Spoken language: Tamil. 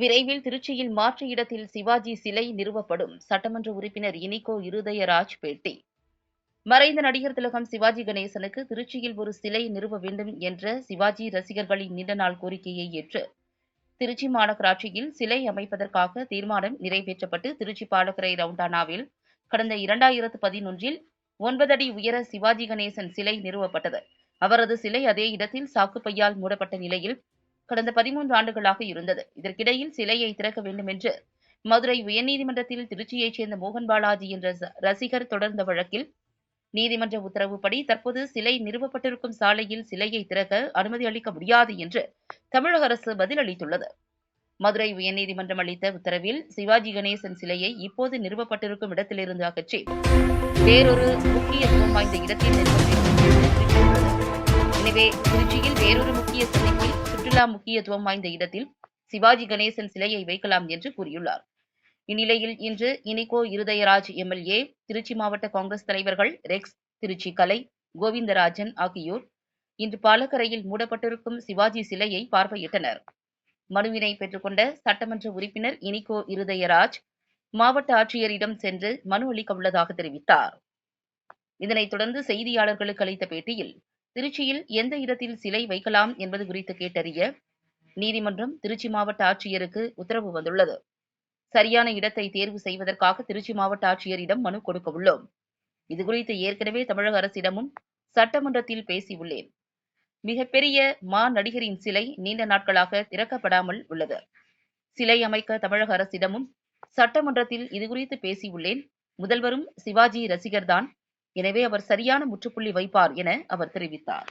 விரைவில் திருச்சியில் மாற்று இடத்தில் சிவாஜி சிலை நிறுவப்படும். சட்டமன்ற உறுப்பினர் இனிகோ இருதயராஜ் பேட்டி. மறைந்த நடிகர் திலகம் சிவாஜி கணேசனுக்கு திருச்சியில் ஒரு சிலை நிறுவ வேண்டும் என்ற சிவாஜி ரசிகர்களின் நீண்ட நாள் கோரிக்கையை ஏற்று திருச்சி மாநகராட்சியில் சிலை அமைப்பதற்காக தீர்மானம் நிறைவேற்றப்பட்டு திருச்சி பாலக்கரை ரவுண்டானாவில் கடந்த 2011 9 அடி உயர சிவாஜி கணேசன் சிலை நிறுவப்பட்டது. அவரது சிலை அதே இடத்தில் சாக்குப்பையால் மூடப்பட்ட நிலையில் கடந்த 13 ஆண்டுகளாக இருந்தது. இதற்கிடையில் சிலையை திறக்க வேண்டும் என்று மதுரை உயர்நீதிமன்றத்தில் திருச்சியைச் சேர்ந்த மோகன் பாலாஜி என்ற ரசிகர் தொடர்ந்த வழக்கில் நீதிமன்ற உத்தரவுப்படி தற்போது சிலை நிறுவப்பட்டிருக்கும் சாலையில் சிலையை திறக்க அனுமதி அளிக்க முடியாது என்று தமிழக அரசு பதிலளித்துள்ளது. மதுரை உயர்நீதிமன்றம் அளித்த உத்தரவில் சிவாஜி கணேசன் சிலையை இப்போது நிறுவப்பட்டிருக்கும் இடத்திலிருந்து அகற்றி வேறொரு முக்கியத்துவம் வாய்ந்த இடத்தில் நிறுவப்பட்டிருக்கிறது. எனவே திருச்சியில் வேறொரு முக்கிய சிலையில் சுற்றுலா முக்கியத்துவம் வாய்ந்த இடத்தில் சிவாஜி கணேசன் சிலையை வைக்கலாம் என்று கூறியுள்ளார். இந்நிலையில் இன்று இனிகோ இருதயராஜ் எம்எல்ஏ, திருச்சி மாவட்ட காங்கிரஸ் தலைவர்கள் ரெக்ஸ், திருச்சி கலை, கோவிந்தராஜன் ஆகியோர் இன்று பாலக்கரையில் மூடப்பட்டிருக்கும் சிவாஜி சிலையை பார்வையிட்டனர். மனுவினை பெற்றுக்கொண்ட சட்டமன்ற உறுப்பினர் இனிகோ இருதயராஜ் மாவட்ட ஆட்சியரிடம் சென்று மனு அளிக்க உள்ளதாக தெரிவித்தார். இதனைத் தொடர்ந்து செய்தியாளர்களுக்கு அளித்த பேட்டியில் திருச்சியில் எந்த இடத்தில் சிலை வைக்கலாம் என்பது குறித்து கேட்டறிய நீதிமன்றம் திருச்சி மாவட்ட ஆட்சியருக்கு உத்தரவு வந்துள்ளது. சரியான இடத்தை தேர்வு செய்வதற்காக திருச்சி மாவட்ட ஆட்சியரிடம் மனு கொடுக்க உள்ளோம். இதுகுறித்து ஏற்கனவே தமிழக அரசிடமும் சட்டமன்றத்தில் பேசியுள்ளேன். மிகப்பெரிய நடிகரின் சிலை நீண்ட நாட்களாக திறக்கப்படாமல் உள்ளது. சிலை அமைக்க தமிழக அரசிடமும் சட்டமன்றத்தில் இதுகுறித்து பேசியுள்ளேன். முதல்வரும் சிவாஜி ரசிகர்தான். எனவே அவர் சரியான முற்றுப்புள்ளி வைப்பார் என அவர் தெரிவித்தார்.